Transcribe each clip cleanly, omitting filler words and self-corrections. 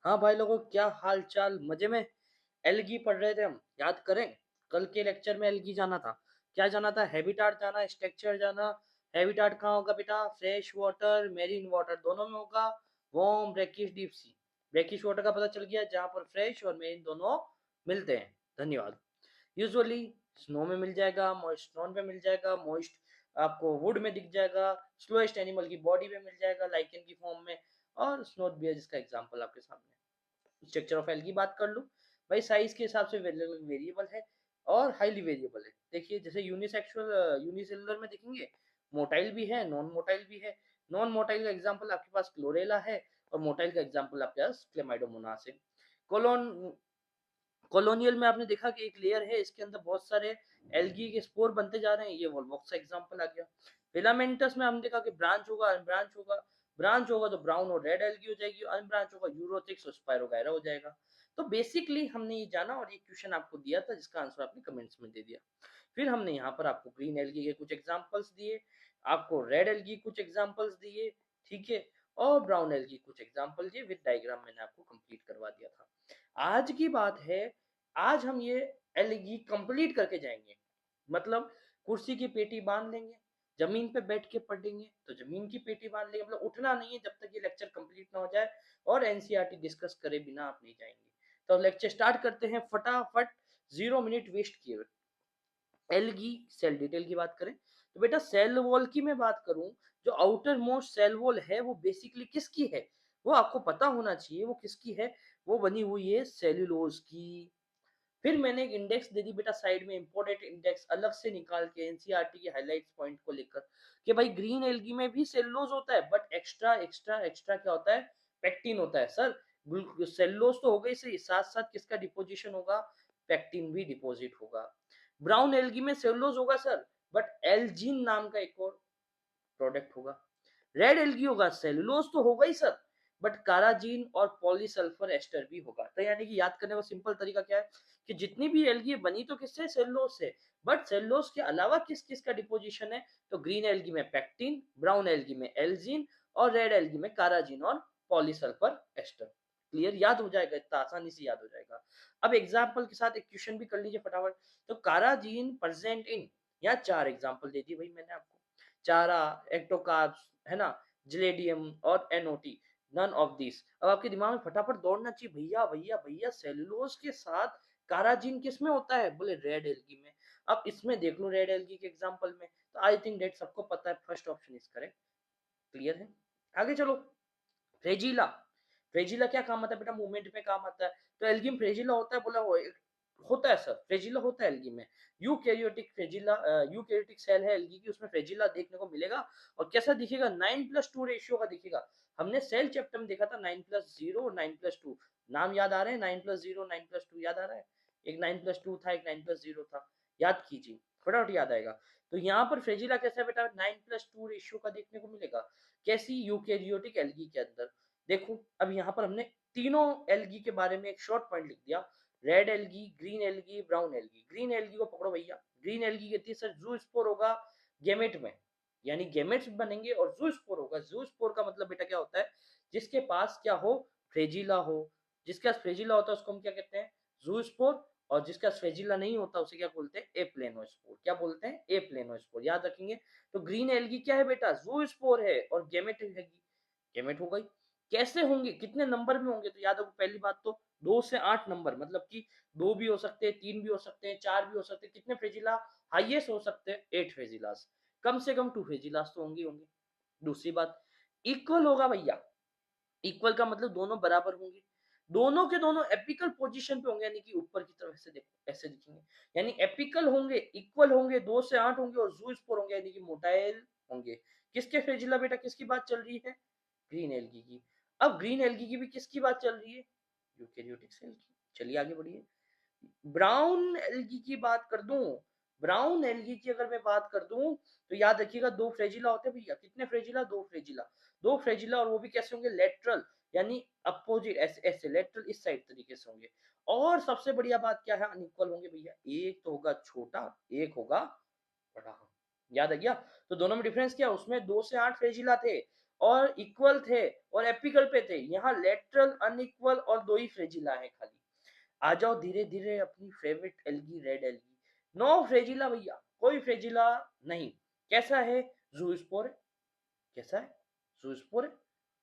हाँ भाई लोगों, क्या हाल चाल? मजे में। एलगी पढ़ रहे थे हम, याद करें? कल के लेक्चर में एलगी जाना था। क्या जाना था? हैबिटाट जाना, स्ट्रक्चर जाना। हैबिटाट कहाँ होगा बेटा? फ्रेश वाटर, मेरीन वाटर दोनों में होगा। Warm, brackish, deep sea. Brackish water का पता चल गया, जहां पर फ्रेश और मेरीन दोनों मिलते हैं। धन्यवाद। यूजुअली स्नो में मिल जाएगा, मॉइस्ट स्टोन पे मिल जाएगा, मॉइस्ट आपको वुड में दिख जाएगा, स्लोएस्ट एनिमल की बॉडी में मिल जाएगा लाइकेन की फॉर्म में, और स्नोथ बियर जिसका एग्जांपल आपके सामने। स्ट्रक्चर ऑफ एल की बात कर लूं, भाई साइज के हिसाब से वेरिएबल है और हाईली वेरिएबल है। देखिए जैसे यूनिसेक्सुअल यूनिसेलुलर में देखेंगे, मोटाइल भी है, नॉन मोटाइल भी है। नॉन मोटाइल का एग्जांपल आपके पास क्लोरेला है, और मोटाइल का एग्जांपल आपके पास क्लेमाइडोमोनास है। कोलोन कॉलोनियल में आपने देखा कि एक लेयर है, इसके अंदर बहुत सारे एल्गी के स्पोर बनते जा रहे हैं, ये वोल्वॉक्स का एग्जांपल आ गया। फिलामेंटस में हमने देखा कि ब्रांच होगा, अनब्रांच होगा। ब्रांच होगा तो ब्राउन और रेड एल्गी हो जाएगी, अनब्रांच होगा यूरोथिक्स और स्पायरोगायरा हो जाएगा। तो बेसिकली हमने ये जाना, और ये क्वेश्चन आपको दिया था जिसका आंसर आपने कमेंट्स में दे दिया। फिर हमने यहाँ पर आपको ग्रीन एल्गी के कुछ एग्जांपल्स दिए, आपको रेड एल्गी कुछ एग्जांपल्स दिए, ठीक है, और ब्राउन एल्गी कुछ एग्जांपल दिए, विद डायग्राम मैंने आपको कंप्लीट करवा दिया था। आज की बात है, आज हम ये एलगी कंप्लीट करके जाएंगे। मतलब कुर्सी की पेटी बांध लेंगे, जमीन पे बैठ के पढ़ेंगे तो जमीन की पेटी बांध लेंगे, मतलब उठना नहीं है जब तक ये लेक्चर कंप्लीट ना हो जाए, और एनसीईआरटी डिस्कस करे बिना आप नहीं जाएंगे। तो लेक्चर स्टार्ट करते हैं फटाफट, 0 मिनट वेस्ट किए हुए। एलगी सेल डिटेल की बात करें तो बेटा, सेल वॉल की मैं बात करूं, जो आउटर मोस्ट सेल वॉल है वो बेसिकली किसकी है, वो आपको पता होना चाहिए वो किसकी है। वो बनी हुई है सेल्यूलोज की। फिर मैंने एक इंडेक्स दे दी बेटा साइड में, इंपोर्टेंट इंडेक्स अलग से निकाल के एनसीईआरटी के हाइलाइट्स पॉइंट को लेकर, कि भाई ग्रीन एल्गी में भी सेलुलोज होता है, बट एक्स्ट्रा एक्स्ट्रा एक्स्ट्रा क्या होता है? पेक्टिन होता है सर। सेलुलोज तो हो गई सही, साथ साथ किसका डिपोजिशन होगा? पेक्टिन भी डिपोजिट होगा। ब्राउन एल्गी में सेलुलोज होगा सर, बट एल्जीन नाम का एक और प्रोडक्ट होगा। रेड एल्गी होगा, सेलुलोज तो होगा ही सर, बट काराजीन और पॉलीसल्फर एस्टर भी होगा। तो यानी कि याद करने का सिंपल तरीका क्या है, कि जितनी भी एल्गी बनी तो किससे? सेलुलोज से, बट सेलुलोज के अलावा किस किस का डिपोजिशन है? तो ग्रीन एल्गी में पेक्टिन, ब्राउन एल्गी में एल्जीन, और रेड एल्गी में काराजीन और पॉलीसल्फर एस्टर। क्लियर? याद हो जाएगा, इतना आसानी से याद हो जाएगा। अब एग्जाम्पल के साथ एक क्वेश्चन भी कर लीजिए फटाफट। तो काराजीन प्रेजेंट इन, या 4 एग्जाम्पल दे दी भाई मैंने आपको। चारा, एक्टोकार्ब्स, है ना, जिलेडियम और एनओटी। None of this. अब आपके दिमाग में फटाफट दौड़ना चाहिए, भैया भैया भैया सेलुलोज के साथ काराजीन किस में होता है? बोले रेड एल्गी में। अब इसमें देख लो रेड एल्गी के एग्जांपल में, तो आई थिंक डेट सबको पता है, first option is correct. Clear है? आगे चलो। फ्रेजिला। फ्रेजिला क्या काम आता है बेटा? मूवमेंट में काम आता है। तो एल्गी में फ्रेजिला होता है, बोला वो होता है सर, फ्रेजिला होता है एल्गी में। यूकैरियोटिक फ्रेजिला, यूकैरियोटिक सेल है एल्गी की, उसमें फ्रेजिला देखने को मिलेगा। और कैसा दिखेगा? 9:2 रेशियो का दिखेगा। हमने सेल चैप्टर में देखा था 9+0 और 9+2। नाम याद आ रहे हैं? 9+0, 9+2 याद आ रहा है? एक 9+2 था, एक 9+0 था। याद कीजिए, फटाफट याद आएगा। तो यहाँ पर फ्रेजिला कैसा है बेटा? 9+2 रेशियो का देखने को मिलेगा। कैसी? यूकैरियोटिक एल्गी के अंदर। देखो अब यहाँ पर हमने तीनों एल्गी के बारे में एक शॉर्ट पॉइंट लिख दिया। Red algae, green algae, brown algae. Green algae को पकड़ो भैया। ग्रीन एल्गी कहती है सर जूस्पोर होगा गेमेट में, यानी गेमेट्स बनेंगे, और जूस्पोर होगा। जूस्पोर का मतलब बेटा क्या होता है? जिसके पास क्या हो? फ्रेजिला हो। जिसके पास फ्रेजिला होता है उसको हम क्या कहते हैं? जूस्पोर। और जिसका फ्रेजिला नहीं होता उसे क्या बोलते हैं? ए प्लेनोस्पोर। क्या बोलते हैं? ए प्लेनोस्पोर। याद रखेंगे। तो ग्रीन एल्गी क्या है बेटा? जूस्पोर है, और गेमेट है, गेमेट हो गई। कैसे होंगे? कितने नंबर में होंगे? तो याद रखो पहली बात तो 2 से 8 नंबर, मतलब कि 2 भी हो सकते हैं, 3 भी हो सकते हैं, 4 भी हो सकते हैं। कितने फ्रेजिला हाईएस्ट हो सकते हैं? 8 फ्रेजिलास। कम से कम 2 फ्रेजिलास तो होंगे होंगे। दूसरी बात, इक्वल होगा भैया। इक्वल का मतलब दोनों बराबर होंगे, दोनों के दोनों एपिकल पोजीशन पे होंगे, यानी कि ऊपर की तरफ ऐसे देखो, ऐसे दिखेंगे। यानी एपिकल होंगे, इक्वल होंगे, 2 से 8 होंगे, और जू स्पोर होंगे, यानी कि मोटाइल होंगे। किसके फ्रेजिला बेटा? किसकी बात चल रही है? ग्रीन एल्गी की। अब ग्रीन एल्गी की भी किसकी बात चल रही है? यूकेरियोटिक सेल की। चलिए आगे बढ़िए। ब्राउन एल्गी की बात कर दूं, ब्राउन एल्गी की अगर मैं बात कर दूं, तो याद रखिएगा 2 फ्रेजिला होते हैं भैया। कितने फ्रेजिला? 2 फ्रेजिला। 2 फ्रेजिला, और वो भी कैसे होंगे? लेटरल, यानी अपोजिट, ऐसे ऐसे लेटरल इस साइड तरीके से होंगे। और सबसे बढ़िया बात क्या है? अनइक्वल होंगे भैया। एक तो होगा छोटा, एक होगा बड़ा। याद है क्या? तो दोनों में डिफरेंस क्या? उसमें 2 से 8 फ्रेजिला थे, और इक्वल थे और एपिकल पे थे। यहाँ लेटरल, अनइक्वल और 2 ही फ्रेजिला है खाली। आ जाओ धीरे धीरे अपनी favourite algae, red algae. No flagella भैया, कोई फ्रेजिला नहीं। कैसा है? जूस्पोर। कैसा है? जूस्पोर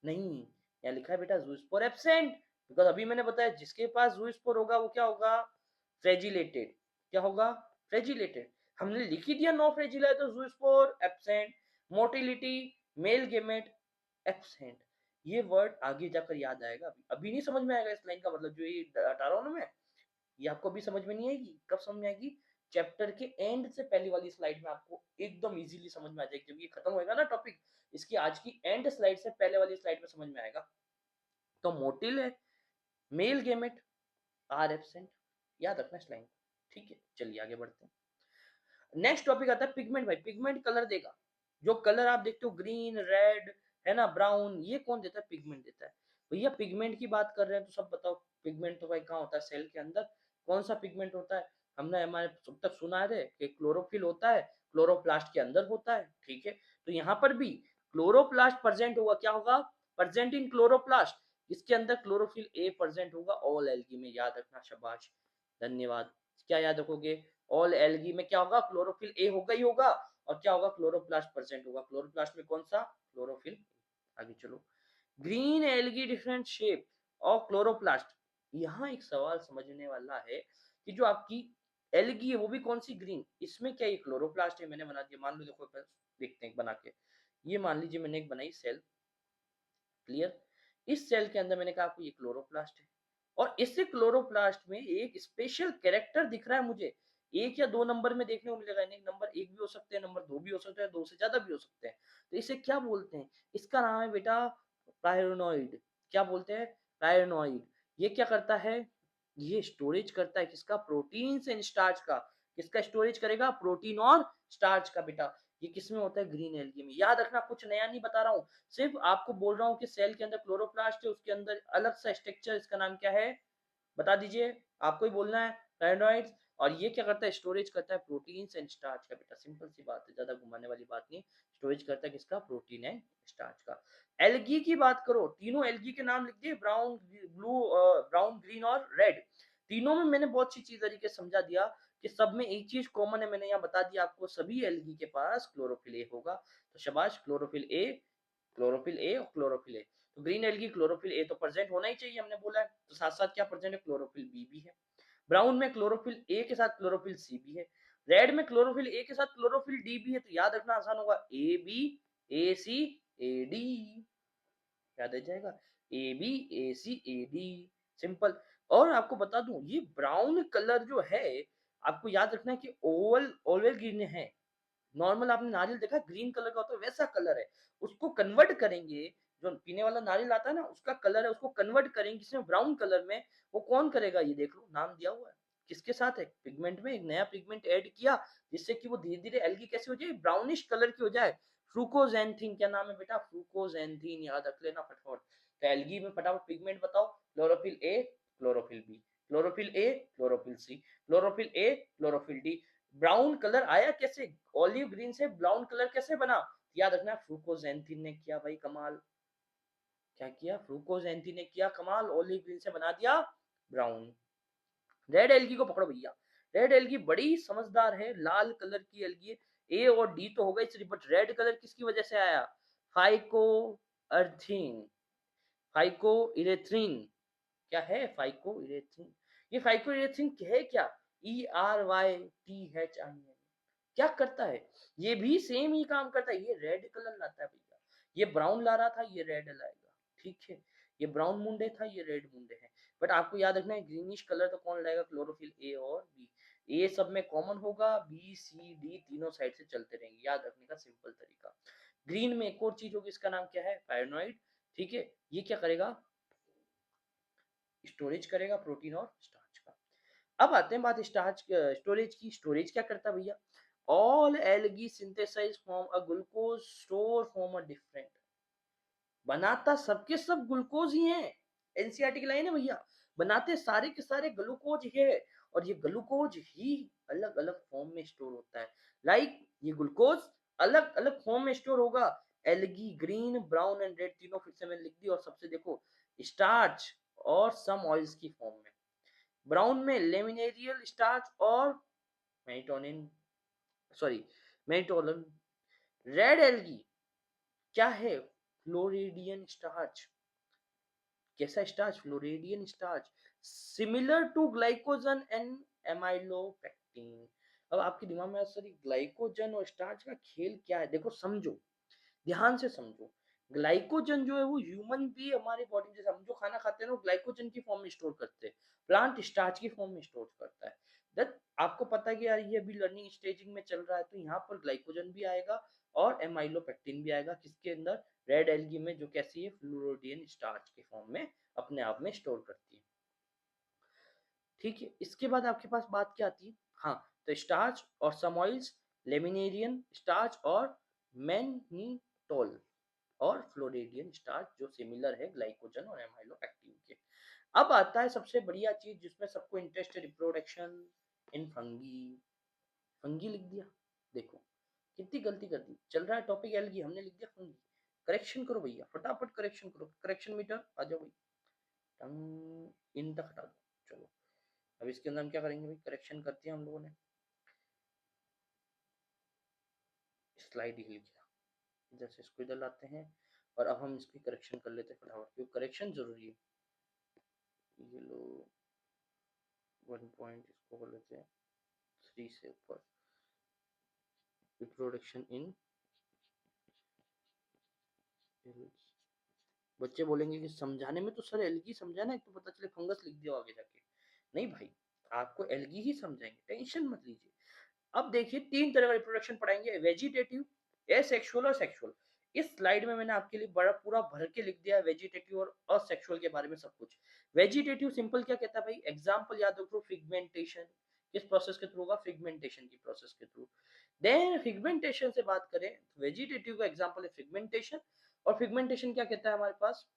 नहीं, यहाँ लिखा है बेटा जूस्पोर एब्सेंट। बिकॉज अभी मैंने बताया जिसके पास जूस्पोर होगा वो क्या होगा? फ्रेजिलेटेड। क्या होगा? फ्रेजिलेटेड। हमने लिख ही दिया नो फ्रेजिला है तो zoospore absent. Motility, male gamete absent. ये वर्ड आगे जाकर याद आएगा, अभी नहीं समझ में आएगा इस लाइन का मतलब जो ये हटा रहा हूं ना मैं, ये आपको अभी समझ में नहीं आएगी। कब समझ में आएगी? चैप्टर के एंड से पहली वाली स्लाइड में आपको एकदम इजीली समझ में आ जाएगी। जब ये खत्म होएगा ना टॉपिक, इसकी आज की एंड स्लाइड से पहले वाली स्लाइड में समझ में आएगा। तो मोटिल है, मेल गेमेट, आर एब्सेंट। याद रखना इस लाइन को, ठीक है? चलिए आगे बढ़ते हैं। नेक्स्ट टॉपिक आता है पिगमेंट। भाई पिगमेंट कलर देगा। जो कलर आप देखते हो ग्रीन, रेड, है ना, ब्राउन, ये कौन देता है? पिगमेंट देता है। भैया पिगमेंट की बात कर रहे हैं तो सब बताओ, पिगमेंट तो भाई कहाँ होता है? सेल के अंदर। कौन सा पिगमेंट होता है? हमने हमारे सब तक सुना है कि क्लोरोफिल होता है, क्लोरोप्लास्ट के अंदर होता है, ठीक है? तो यहाँ पर भी क्लोरोप्लास्ट प्रेजेंट होगा। क्या होगा? Present in chloroplast. इसके अंदर क्लोरोफिल ए प्रेजेंट होगा ऑल एल्गी में। याद रखना, शाबाश, धन्यवाद। क्या याद रखोगे? ऑल एल्गी में क्या होगा? क्लोरोफिल ए होगा ही होगा। और क्या होगा? क्लोरोप्लास्ट प्रेजेंट होगा। क्लोरोप्लास्ट में कौन सा? क्लोरोफिल। आगे चलो। ग्रीन एल्गी डिफरेंट शेप और क्लोरोप्लास्ट। यहाँ एक सवाल समझने वाला है कि जो आपकी एल्गी है वो भी कौन सी? ग्रीन। इसमें क्या ये क्लोरोप्लास्ट है? मैंने बना दिया, मान लो, देखो देखते हैं बना के। ये मान लीजिए मैंने एक बनाई सेल, क्लियर। इस सेल के अंदर मैंने कहा आपको ये क्लोरोप्लास्ट है, और इससे क्लोरोप्लास्ट में एक स्पेशल कैरेक्टर दिख रहा है मुझे। एक या दो नंबर में देखने को मिलेगा, नंबर एक भी हो सकते हैं, नंबर दो भी हो सकते हैं, दो से ज्यादा भी हो सकते हैं। तो इसे क्या बोलते हैं? इसका नाम है बेटा प्रायनोइड। क्या बोलते हैं? प्रायनोइड। ये क्या करता है? ये स्टोरेज करता है किसका? प्रोटीन एंड स्टार्च का। किसका स्टोरेज करेगा? प्रोटीन और स्टार्च का बेटा। ये किसमें होता है? ग्रीन एल्गी में। याद रखना, कुछ नया नहीं बता रहा हूँ, सिर्फ आपको बोल रहा हूँ कि सेल के अंदर क्लोरोप्लास्ट है, उसके अंदर अलग सा स्ट्रक्चर, इसका नाम क्या है? बता दीजिए, आपको ही बोलना है। पैरानोइड्स। और ये क्या करता है? स्टोरेज करता है प्रोटीन एंड स्टार्च का बेटा। सिंपल सी बात है, ज्यादा घुमाने वाली बात नहीं। स्टोरेज करता है किसका? प्रोटीन एंड स्टार्च का। एल्गी की बात करो, तीनों एल्गी के नाम लिख दिए, ब्राउन, ब्लू, ब्राउन, ग्रीन और रेड। तीनों में मैंने बहुत सी चीज तरीके समझा दिया कि सब में एक चीज कॉमन है। मैंने यहाँ बता दिया आपको, सभी एल्गी के पास क्लोरोफिल ए होगा। तो शाबाश, क्लोरोफिल ए, क्लोरोफिल ए और क्लोरोफिल ए। तो ग्रीन एल्गी क्लोरोफिल ए तो प्रेजेंट होना ही चाहिए, हमने बोला है। तो साथ साथ क्या प्रेजेंट है? क्लोरोफिल बी भी है। ब्राउन में क्लोरोफिल ए के साथ क्लोरोफिल सी भी है। रेड में क्लोरोफिल ए के साथ क्लोरोफिल डी भी है। तो याद रखना आसान होगा, ए B, A C, A D. याद आ जाएगा, A B, A C, A D. Simple. और आपको बता दूं, ये ब्राउन कलर जो है, आपको याद रखना है कि ओवल ओवल ग्रीन है। नॉर्मल आपने नारियल देखा ग्रीन कलर का होता है, वैसा कलर है। उसको कन्वर्ट करेंगे, जो पीने वाला नारियल आता है ना, उसका कलर है, उसको कन्वर्ट करेंगे किसमें? ब्राउन कलर में। वो कौन करेगा? ये देख लो, नाम दिया हुआ है। किसके साथ है? पिगमेंट में एक नया पिगमेंट ऐड किया, जिससे कि वो धीरे धीरे एल्गी कैसे हो जाए? ब्राउनिश कलर की हो जाए। फ्रूकोजेंथीन। क्या नाम है बेटा? फ्रूकोजेंथीन। याद रख लेना फटाफट। तो एल्गी में फटाफट पिगमेंट बताओ। Chlorophyll A, chlorophyll B, chlorophyll A, chlorophyll C, chlorophyll A, chlorophyll D. Brown colour आया कैसे? ऑलिव ग्रीन से ब्राउन कलर कैसे बना? याद रखना, फ्रूकोजेंथीन ने किया भाई कमाल। क्या किया? फ्रूकोजेंथीन ने किया कमाल, ऑलिव ग्रीन से बना दिया ब्राउन। रेड एल्गी को पकड़ो भैया। रेड एल्गी बड़ी समझदार है, लाल कलर की एल्गी है। ए और डी तो हो गई सिर्फ, बट रेड कलर किसकी वजह से आया? Phycoerythrin, phycoerythrin. क्या है? Phycoerythrin. ये फाइको इरेथ्रिन है क्या? E R Y T H I N. क्या करता है? ये भी सेम ही काम करता है। ये रेड कलर लाता है भैया। ये ब्राउन ला रहा था, ये रेड लाएगा, ठीक है? ये ब्राउन मुंडे था, ये रेड मुंडे है। बट आपको याद रखना है, ग्रीनिश कलर तो कौन लाएगा? क्लोरोफिल ए और बी। ए सब में कॉमन होगा, बी सी डी तीनों साइड से चलते रहेंगे। याद रखने का सिंपल तरीका। ग्रीन में एक और चीज होगी, इसका नाम क्या है? पैरानोइड। ठीक है, ये क्या करेगा? स्टोरेज करेगा प्रोटीन और स्टार्च का। अब आते हैं बात स्टार्च स्टोरेज की। स्टोरेज क्या करता है भैया? All algae synthesize form a glucose store form a different. बनाता सबके सब ग्लूकोज ही है। एनसीईआरटी की लाइन है भैया। बनाते सारे के सारे ग्लूकोज ही है, और ये ग्लूकोज ही अलग अलग फॉर्म में स्टोर होता है। लाइक ये ग्लूकोज अलग अलग फॉर्म में स्टोर होगा। Algae green, brown and red तीनों फिर से मैंने लिख दी। और सबसे देखो स्टार्च और सम ऑयल्स की फॉर्म में। ब्राउन में लेमिनेरियल स्टार्च और melatonin, sorry melatonin. Red algae क्या है? Floridean starch. कैसा starch? Floridean starch, similar to glycogen and amylopectin. अब आपके दिमाग में सर ग्लाइकोजन और स्टार्च का खेल क्या है? देखो समझो, ध्यान से समझो। ग्लाइकोजन जो है वो ह्यूमन भी हमारे बॉडी में, जैसे हम जो खाना खाते हैं ना, वो ग्लाइकोजन की फॉर्म में स्टोर करते हैं। प्लांट स्टार्च की फॉर्म में स्टोर करता है। दैट आपको पता है कि यार ये अभी लर्निंग स्टेजिंग में चल रहा है, तो यहाँ पर ग्लाइकोजन भी आएगा और एमाइलोपेक्टिन भी आएगा। किसके अंदर? रेड एल्गी में, जो कैसी है? फ्लोरिडियन स्टार्च के फॉर्म में अपने आप में स्टोर करती है। ठीक है, इसके बाद आपके पास बात क्या आती है? हाँ, तो स्टार्च और सम ऑयल्स, लेमिनेरियन स्टार्च और मैनिटोल और फ्लोरिडियन स्टार्च, जो सिमिलर है ग्लाइकोजन और एमाइलोपेक्टिन के। अब आता है सबसे बढ़िया चीज जिसमें सबको इंटरेस्ट है, रिप्रोडक्शन इन फंगी। फंगी लिख दिया। देखो कितनी गलती कर दी। चल रहा है टॉपिक एल्गी, हमने लिख दिया फंगी। करेक्शन करो भैया, फटाफट करेक्शन करो। करेक्शन मीटर आ जाओ भाई, टंग इन तक हटा दो। चलो अब इसके अंदर हम क्या करेंगे भाई? करेक्शन कर दिया हम लोगों ने, स्लाइड हिल गया, इधर से इसको इधर लाते हैं और अब हम इसकी करेक्शन कर लेते हैं फटाफट, क्योंकि करेक्शन जरूरी है। ये लो 1 पॉइंट, इसको कर लेते हैं 3 से ऊपर। रिप्रोडक्शन इन, बच्चे बोलेंगे कि समझाने में तो सर एल्गी समझाना है, तो पता चले फंगस लिख दिया आगे जाके। नहीं भाई, आपको एल्गी ही समझाएंगे, टेंशन मत लीजिए। अब देखिए 3 तरह का रिप्रोडक्शन पढ़ाएंगे, वेजिटेटिव, एसेक्सुअल और सेक्सुअल। इस स्लाइड में मैंने आपके लिए बड़ा पूरा भर के लिख दिया है वेजिटेटिव और असेक्सुअल के बारे में सब कुछ। वेजिटेटिव सिंपल क्या कहता है भाई? एग्जांपल याद रखो, फिगमेंटेशन। किस प्रोसेस के थ्रू होगा? फिगमेंटेशन की प्रोसेस के थ्रू। देन फिगमेंटेशन से बात करें तो वेजिटेटिव का एग्जांपल है फिगमेंटेशन। और फिगमेंटेशन क्या कहता है हमारे पास?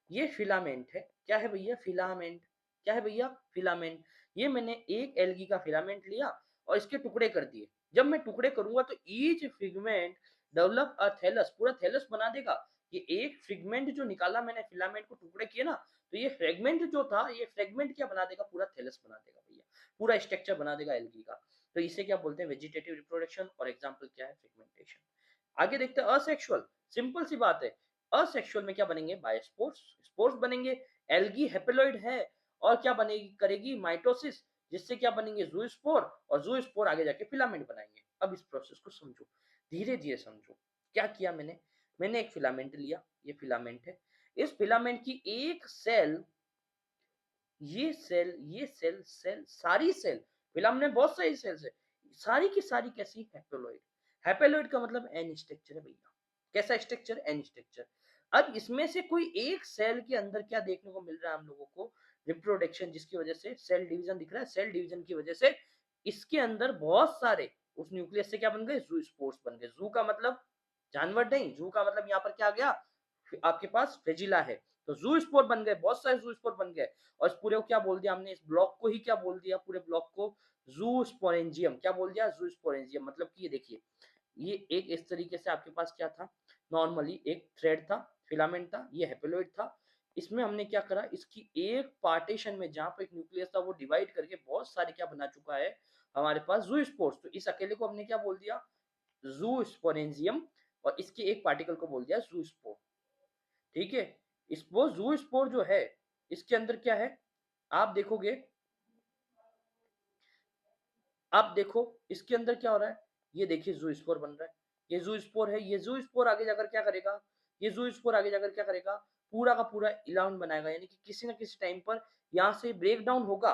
ये फिलामेंट है। क्या है भैया? फिलामेंट। क्या है भैया? फिलामेंट। ये मैंने एक एल्गी का फिलामेंट लिया और इसके टुकड़े कर दिए। जब मैं टुकड़े करूंगा तो each fragment develop a thallus, पूरा थैलस बना देगा। ये एक फिगमेंट जो निकाला मैंने, फिलामेंट को टुकड़े किए ना, तो ये फ्रेगमेंट जो था, ये फ्रेगमेंट क्या बना देगा? पूरा थैलस बना देगा भैया, पूरा स्ट्रक्चर बना देगा एल्गी का। तो इसे क्या बोलते हैं? Vegetative reproduction. और एग्जाम्पल क्या है? फिगमेंटेशन। आगे देखते हैं असेक्सुअल। सिंपल सी बात है, असेक्सुअल में क्या बनेंगे? बायोस्पोर्स, स्पोर्स बनेंगे। एल्गी हेपेलॉइड है और क्या बनेगी? करेगी माइटोसिस, जिससे क्या बनेंगे? ज़ूस्पोर, और ज़ूस्पोर आगे जाके फिलामेंट बनाएंगे। अब इस प्रोसेस को समझो, धीरे धीरे समझो। क्या किया मैंने? मैंने एक फिलामेंट लिया, ये फिलामेंट है। इस फिलामेंट की एक सेल, ये सेल, ये सेल, सेल, सारी सेल, फिलामेंट में बहुत सारी सेल्स है, सारी की सारी कैसी? हैप्लोइड। हैप्लोइड का मतलब एन स्ट्रक्चर है भैया। कैसा स्ट्रक्चर? N structure. अब इसमें से कोई एक सेल के अंदर क्या देखने को मिल रहा है हम लोगों को? रिप्रोडक्शन, जिसकी वजह से सेल डिवीजन दिख रहा है। सेल डिवीजन की वजह से इसके अंदर बहुत सारे, उस न्यूक्लियस से क्या बन गए? जू स्पोर्स बन गए। जू का मतलब जानवर नहीं, जू का मतलब यहाँ पर क्या आ गया? आपके पास फ्लैजिला है, तो जू स्पोर बन गए, बहुत सारे जू स्पोर बन गए। और इस पूरे को क्या बोल दिया हमने? इस ब्लॉक को ही क्या बोल दिया? पूरे ब्लॉक को जू स्पोरेंजियम। क्या बोल दिया? जू स्पोरेंजियम। मतलब कि ये देखिए, ये एक इस तरीके से आपके पास क्या था? नॉर्मली एक थ्रेड था, फिलामेंट था, ये हेपेलोइड था। इसमें हमने क्या करा? इसकी एक पार्टीशन में, जहां पर एक न्यूक्लियस था, वो डिवाइड करके बहुत सारे क्या बना चुका है हमारे पास? जू स्पोर्स। तो इस अकेले को हमने क्या बोल दिया? जू स्पोरेंजियम। और इसके एक पार्टिकल को बोल दिया जू स्पोर। ठीक है, स्पोर, जू स्पोर जो है, इसके अंदर क्या है? आप देखोगे, आप देखो इसके अंदर क्या हो रहा है। ये देखिए जू स्पोर बन रहा है, ये जू स्पोर है। ये जू स्पोर आगे जाकर क्या करेगा? ये जू स्पोर आगे जाकर क्या करेगा? पूरा का पूरा इलान बनाएगा, यानी कि किसी ना किसी टाइम पर यहाँ से ब्रेक डाउन होगा,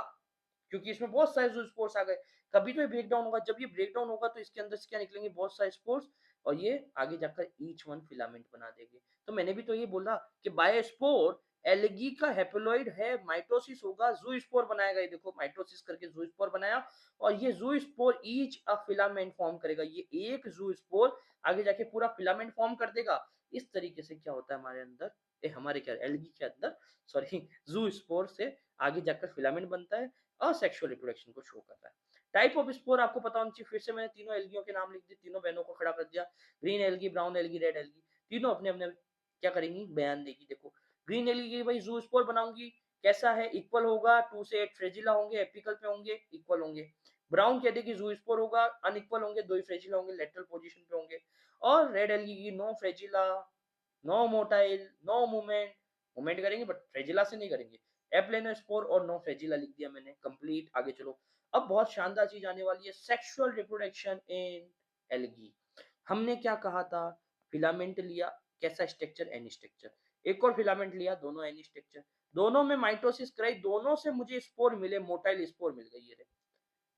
क्योंकि इसमें बहुत सारे जो स्पोर्स आ गए। कभी तो ये ब्रेक डाउन होगा, जब ये ब्रेक डाउन होगा तो इसके अंदर से क्या निकलेंगे? बहुत सारे स्पोर्स। और ये आगे जाकर ईच वन फिलामेंट बना देंगे। तो मैंने भी तो ये बोला कि बायोस्पोर एल्गी का हेपेलॉइड है, माइटोसिस होगा, जू स्पोर बनाएगा। ये देखो माइटोसिस करके जू स्पोर बनाया, और ये जू स्पोर ईच अ फिलामेंट फॉर्म करेगा। ये एक जू स्पोर आगे जाके पूरा फिलामेंट फॉर्म कर देगा। इस तरीके से क्या होता है हमारे अंदर, हमारे क्या एल्गी के अंदर, सॉरी, जू स्पोर से आगे जाकर फिलामेंट बनता है, असेक्सुअल रिप्रोडक्शन को शो कर रहा है। टाइप ऑफ स्पोर आपको पता होना चाहिए। फिर से मैंने तीनों एल्गियों के नाम लिख दिए, तीनों बहनों को खड़ा कर दिया, green algae, brown algae, red algae. तीनों अपने अपने क्या करेंगी, बयान देगी। देखो ग्रीन एल्गी की भाई जू स्पोर बनाऊंगी, कैसा है, इक्वल होगा, 2 से 8 फ्रेजिला होंगे, एपिकल पे होंगे, इक्वल होंगे। ब्राउन कह देगी जू स्पोर होगा, अनइक्वल होंगे, 2 ही फ्रेजिला होंगे, लेटरल पोजीशन पे होंगे। और रेड एल्गी की no flagella, no motile, no movement, movement करेंगे बट फ्रेजिला से नहीं करेंगे। एप्लेनोस्पोर और नो फ्रेजिला लिख दिया मैंने, कंप्लीट। आगे चलो, अब बहुत शानदार चीज आने वाली है, सेक्सुअल रिप्रोडक्शन इन एल्गी। हमने क्या कहा था, फिलामेंट लिया, कैसा स्ट्रक्चर, एन स्ट्रक्चर। एक और फिलामेंट लिया, दोनों एन स्ट्रक्चर, दोनों में माइटोसिस कराई, दोनों से मुझे स्पोर मिले, मोटाइल स्पोर मिल गई। ये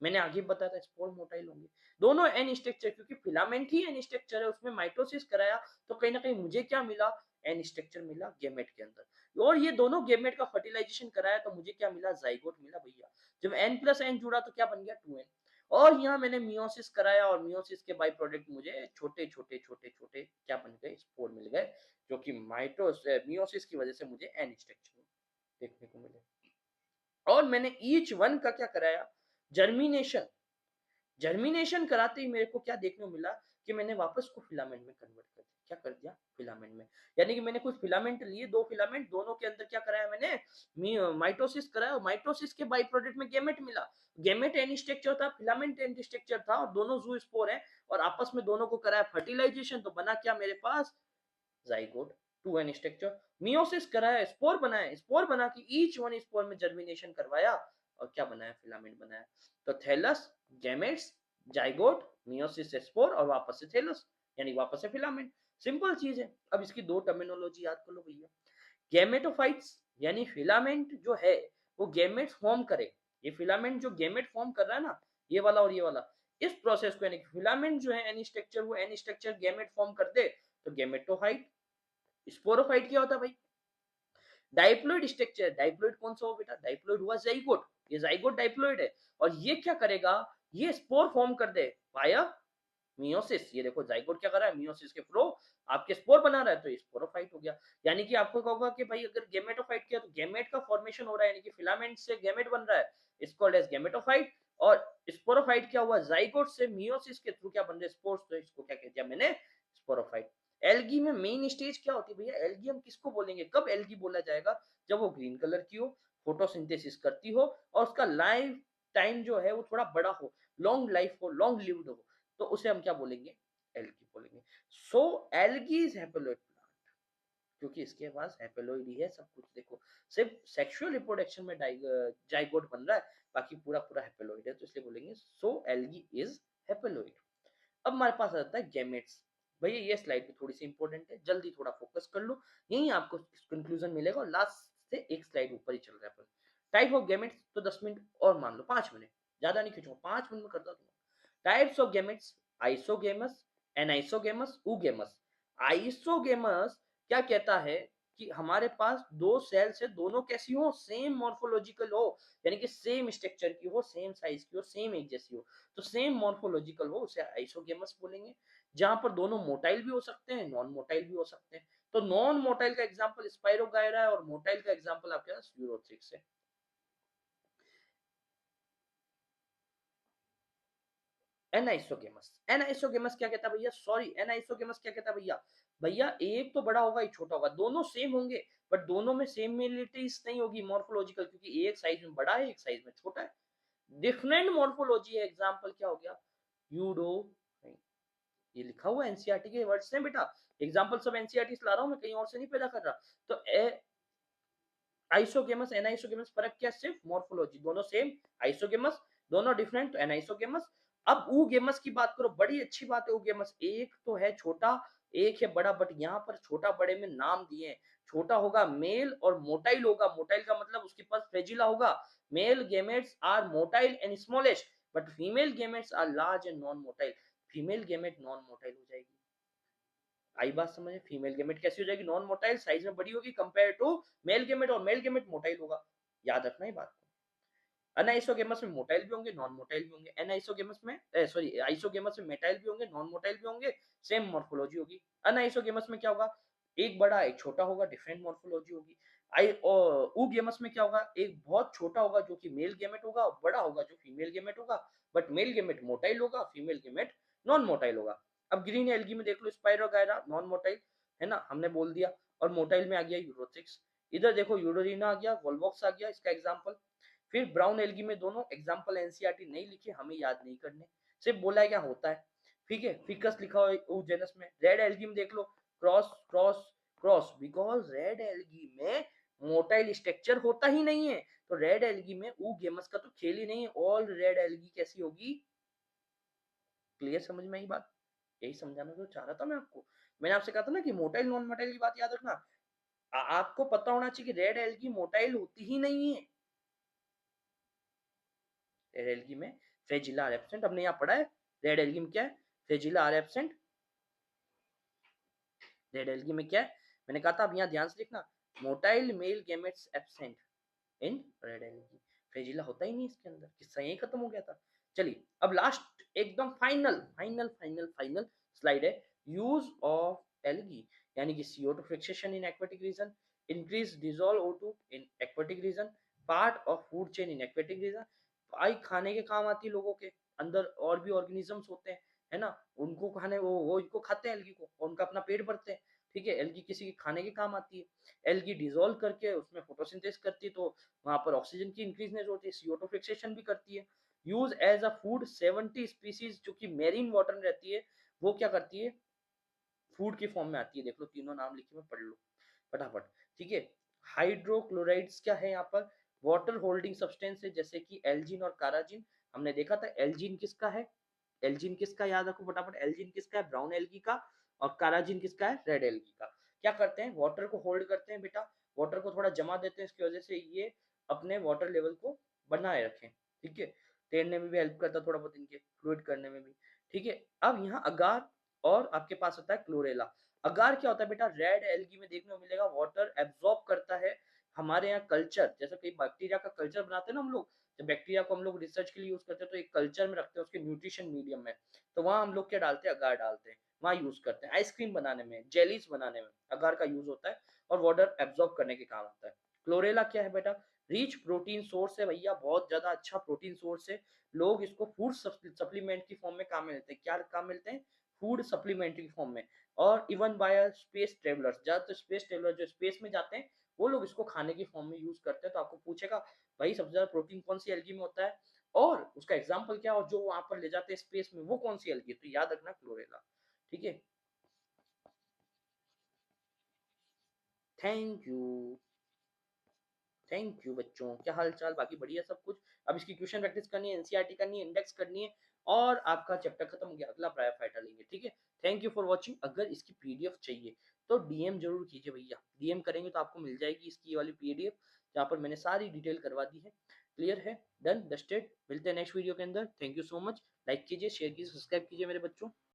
मैंने आगे बताया था स्पोर मोटाइल होंगे, दोनों एन स्ट्रक्चर, क्योंकि फिलामेंट ही एन स्ट्रक्चर है, उसमें माइटोसिस कराया तो कहीं ना कहीं मुझे क्या मिला, एन स्ट्रक्चर मिला गेमेट के अंदर। और ये दोनों गेमेट का फर्टिलाइजेशन कराया तो मुझे क्या मिला, जाइगोट मिला भैया। जब एन प्लस एन जुड़ा तो क्या बन गया, 2n। और यहाँ मैंने मियोसिस कराया और मियोसिस के बाई प्रोडक्ट मुझे छोटे छोटे छोटे छोटे क्या बन गए, स्पोर मिल गए, जो कि माइटोस मियोसिस की वजह से मुझे एन स्ट्रक्चर देखने को मिले। और मैंने ईच वन का क्या कराया, जर्मिनेशन। जर्मिनेशन कराते ही मेरे को क्या देखने को मिला कि मैंने वापस को फिलामेंट में कन्वर्ट कर दिया। क्या कर दिया, फिलामेंट में। यानी कि मैंने कुछ फिलामेंट लिए, 2 फिलामेंट, दोनों के अंदर क्या कराया मैंने, माइटोसिस कराया, और माइटोसिस के बाई प्रोडक्ट में गेमेट मिला। गेमेट एन स्ट्रक्चर था, फिलामेंट एन स्ट्रक्चर था, और दोनों जू स्पोर है, और आपस में दोनों को कराया फर्टिलाइजेशन, तो बना क्या मेरे पास, जाइगोट, 2n स्ट्रक्चर। मियोसिस कराया, स्पोर बनाया, स्पोर बना के ईच वन स्पोर में जर्मिनेशन करवाया, और क्या बनाया, फिलामेंट बनाया। तो थैलस, गैमेट्स, जाइगोट, मियोसिस से स्पोर, और वापस से थैलस, यानी वापस से फिलामेंट। सिंपल चीज है। अब इसकी दो टर्मिनोलॉजी याद कर लो भैया। गैमेटोफाइट्स यानी फिलामेंट जो है वो गैमेट्स फॉर्म करे। ये फिलामेंट जो गैमेट फॉर्म कर रहा है ना, ये वाला और ये वाला, इस प्रोसेस को, यानी कि फिलामेंट जो है एन स्ट्रक्चर, वो एन स्ट्रक्चर गैमेट फॉर्म कर दे तो गैमेटोफाइट। स्पोरोफाइट क्या होता है भाई, डाइप्लॉइड स्ट्रक्चर। डाइप्लॉइड कौन सा हो बेटा, डाइप्लॉइड हुआ जाइगोट, ये जाइगोट डाइप्लॉइड है। और ये क्या करेगा, ये स्पोर फॉर्म कर दे वाया मियोसिस। ये देखो जाइगोट क्या कर रहा है, मियोसिस के थ्रू आपके स्पोर बना रहा है, तो स्पोरोफाइट हो गया। यानी कि आपको कहोगा कि भाई अगर गेमेटोफाइट किया तो गेमेट का फॉर्मेशन हो रहा है, यानी कि फिलामेंट से गेमेट बन रहा है, इसको एज गेमेटोफाइट। और स्पोरोफाइट क्या हुआ, जाइगोट से मियोसिस के थ्रू क्या बन रहे स्पोर्स, तो इसको क्या कह दिया मैंने, स्पोरोफाइट। एल्गी में मेन स्टेज क्या होती है भैया, एल्गी हम किसको बोलेंगे, कब एल्गी बोला जाएगा, जब वो ग्रीन कलर की हो, फोटोसिंथेसिस करती हो, और उसका लाइफ टाइम जो है वो थोड़ा बड़ा हो, लॉन्ग लाइफ हो, लॉन्ग लिव्ड हो, तो उसे हम क्या बोलेंगे, एल्गी बोलेंगे। सो एल्गी इज हैप्लोइड प्लांट, क्योंकि इसके पास हैप्लोइड ही है सब कुछ। देखो सिर्फ सेक्सुअल रिप्रोडक्शन में जाइगोट बन रहा है, बाकी पूरा पूरा हैप्लोइड है, तो इसलिए बोलेंगे सो एल्गी इज हैप्लोइड। अब हमारे पास आ जाता है गैमेट्स। भैया ये स्लाइड भी थोड़ी सी इंपॉर्टेंट है, जल्दी थोड़ा फोकस कर लो, यही आपको कंक्लूजन मिलेगा, और लास्ट से एक स्लाइड ऊपर ही चल रहा है अपन। टाइप ऑफ गैमेट्स, तो 10 मिनट और मान लो, 5 मिनट, ज्यादा नहीं खींचूंगा, 5 मिनट में करता हूँ। Types of gametes, isogamous, anisogamous, oogamous. Isogamous क्या कहता है कि हमारे पास दो सेल्स है, दोनों कैसी हो, सेम मॉर्फोलॉजिकल हो, यानी कि सेम स्ट्रक्चर की हो, सेम साइज की हो, सेम एक जैसी हो, तो सेम मॉर्फोलॉजिकल हो, उसे आइसोगेमस बोलेंगे। जहां पर दोनों मोटाइल भी हो सकते हैं, नॉन मोटाइल भी हो सकते हैं। तो नॉन मोटाइल का एग्जांपल स्पाइरोगायरा है, और मोटाइल का एग्जांपल आपके पास यूरोथ्रिक्स है। एनाइसोगेमस, एनाइसोगेमस क्या कहता है भैया, सॉरी, एनाइसोगेमस क्या कहता है भैया, भैया एक तो बड़ा होगा एक छोटा होगा, दोनों सेम होंगे, बट दोनों में सेमिलिटीज नहीं होगी मॉर्फोलॉजिकल, क्योंकि एक साइज में बड़ा है, एक साइज में छोटा है, डिफरेंट मॉर्फोलॉजी है। एग्जांपल क्या हो गया, यूडो, ये लिखा हुआ एनसीईआरटी के वर्ड्स हैं बेटा, एग्जांपल सब एनसीईआरटी से ला रहा हूं मैं, कहीं और से नहीं पैदा कर रहा। तो आइसोगेमस, एनाइसोगेमस, फर्क क्या, सिर्फ मॉर्फोलॉजी, दोनों सेम, आइसोगेमस, दोनों डिफरेंट, तो एनाइसोगेमस। अब ऊगेमस की बात करो, बड़ी अच्छी बात है ऊगेमस, एक तो है छोटा, एक है बड़ा, बट यहाँ पर छोटा बड़े में नाम दिए हैं। छोटा होगा मेल और मोटाइल होगा, मोटाइल का मतलब उसके पास फ्रेजिला होगा। Male gametes are motile and smallest, but female gametes are large and non motile. Female gamete non motile हो जाएगी। आई बात समझ में, फीमेल गेमेट कैसी हो जाएगी, नॉन मोटाइल, साइज में बड़ी होगी कंपेयर टू मेल गेमेट, और मेल गेमेट मोटाइल होगा। याद रखना ही बात को। अनआइसोगेमस में मोटाइल भी होंगे, नॉन मोटाइल भी होंगे। एनआइसोगेमस में सॉरी, आइसोगेमस में मेटाइल भी होंगे, नॉन मोटाइल भी होंगे, सेम मॉर्फोलॉजी होगी। अनआइसोगेमस में क्या होगा, एक बड़ा एक छोटा होगा, डिफरेंट मॉर्फोलॉजी होगी। oogamous में क्या होगा, एक बहुत छोटा होगा जो कि मेल गेमेट होगा, और बड़ा होगा जो फीमेल गेमेट होगा, बट मेल गेमेट मोटाइल होगा, फीमेल गेमेट नॉन मोटाइल होगा। अब ग्रीन एल्गी में देख लो स्पाइरोगायरा नॉन मोटाइल है ना, हमने बोल दिया। और मोटाइल में आ गया यूरोथिक्स। इधर देखो यूडोरिना आ गया, वोल्वॉक्स आ गया, इसका एग्जांपल। फिर ब्राउन एल्गी में दोनों एग्जांपल एनसीईआरटी नहीं लिखे, हमें याद नहीं करने, सिर्फ बोला है क्या होता है। ठीक है, फिकस लिखा हुआ है ऊजेनस में। रेड एल्गी में देख लो cross cross cross, because red algae में मोटाइल स्ट्रक्चर होता ही नहीं है, तो रेड एल्गी में ऊगेमस का तो खेल ही नहीं है। ऑल रेड एल्गी कैसी होगी, क्लियर समझ में आई बात। यही समझाना तो चाह रहा था मैं आपको। मैंने आपसे कहा था ना कि मोटाइल नॉन मोटाइल की बात याद रखना। आपको पता होना चाहिए कि रेड एल्गी मोटाइल होती ही नहीं है। रेड एल्गी में फ्रेजिला आर एब्सेंट, हमने यहाँ पढ़ा है। रेड एल्गी में क्या है, फ्रेजिला आर एब्सेंट। रेड एल्गी में क्या है, मैंने कहा था, अब यहाँ ध्यान से लिखना, motile male gametes absent in red algae. Flagella होता ही नहीं इसके अंदर, किस्सा यही खत्म हो गया था। चलिए अब लास्ट एकदम final final final final slide है, यूज ऑफ एल्गी, यानी कि CO2 fixation in aquatic region, increase dissolve O2 in aquatic region, part of food chain in aquatic region. आई खाने के काम आती है, लोगों के अंदर और भी ऑर्गेनिजम्स होते हैं, है ना, उनको खाने, वो इनको खाते हैं एल्गी को, और उनका अपना पेट भरते हैं। ठीक है, एल्गी किसी के खाने के काम आती है। एल्गी डिजोल्व करके उसमें फोटोसिंथेसिस करती है, तो वहां पर ऑक्सीजन की इंक्रीजनेस होती है, CO2 फिक्सेशन भी करती है। Use as a food 70 species जो कि मेरीन वाटर में रहती है, वो क्या करती है, फूड की फॉर्म में आती है। देख लो तीनों नाम लिखे हुए, पढ़ लो फटाफट। ठीक है, हाइड्रोक्लोराइड्स क्या है यहाँ पर, वाटर होल्डिंग सब्सटेंस है, जैसे कि एल्जिन और काराजिन। हमने देखा था एल्जिन किसका है, एल्जिन किसका, याद रखो फटाफट, एल्जिन किसका है, ब्राउन एल्गी का, और काराजिन किसका है, रेड एल्गी का। क्या करते हैं, वाटर को होल्ड करते हैं बेटा, वाटर को थोड़ा जमा देते हैं, इसकी वजह से ये अपने वाटर लेवल को बनाए रखें। ठीक है, तैरने में भी हेल्प करता है थोड़ा बहुत, इनके फ्लूइड करने में भी। ठीक है, अब यहाँ अगार और आपके पास होता है क्लोरेला। अगार क्या होता है बेटा, रेड एल्गी में देखने को मिलेगा, वाटर एब्जॉर्ब करता है। हमारे यहाँ कल्चर, जैसे कई बैक्टीरिया का कल्चर बनाते हैं ना हम लोग, जब बैक्टीरिया को हम लोग रिसर्च के लिए यूज करते हैं, तो एक कल्चर में रखते हैं उसके न्यूट्रिशन मीडियम में, तो वहां हम लोग क्या डालते हैं, अगार डालते हैं, वहां यूज करते हैं। आइसक्रीम बनाने में, जेलीज बनाने में अगार का यूज होता है, और वाटर एब्जॉर्ब करने के काम आता है। क्लोरेला क्या है बेटा, रिच प्रोटीन सोर्स है भैया, बहुत ज्यादा अच्छा प्रोटीन सोर्स है। लोग इसको फूड सप्लीमेंट की फॉर्म में काम में लेते हैं, क्या काम मिलते हैं, फूड सप्लीमेंट की फॉर्म में। और इवन बाय स्पेस ट्रेवलर्स, ज्यादातर स्पेस ट्रेवलर जो स्पेस में जाते हैं, वो लोग इसको खाने की फॉर्म में यूज करते हैं। तो आपको पूछेगा भाई सबसे ज्यादा प्रोटीन कौन सी एल्गी में होता है, और उसका एग्जाम्पल क्या, और जो वहां पर ले जाते हैं स्पेस में वो कौन सी एल्गी है, तो याद रखना क्लोरेला। ठीक है, थैंक यू, थैंक यू बच्चों, क्या हाल चाल, बाकी बढ़िया सब कुछ। अब इसकी क्वेश्चन प्रैक्टिस करनी है, एनसीईआरटी करनी है, इंडेक्स करनी है, और आपका चैप्टर खत्म हो गया, अगला फाइटर लेंगे। ठीक है, थैंक यू फॉर वॉचिंग। अगर इसकी पीडीएफ चाहिए तो डीएम जरूर कीजिए भैया, डीएम करेंगे तो आपको मिल जाएगी इसकी वाली पीडीएफ, जहाँ पर मैंने सारी डिटेल करवा दी है। क्लियर है, डन डस्टेड, मिलते हैं नेक्स्ट वीडियो के अंदर। Thank you so much, like कीजिए, शेयर कीजिए, सब्सक्राइब कीजिए मेरे बच्चों।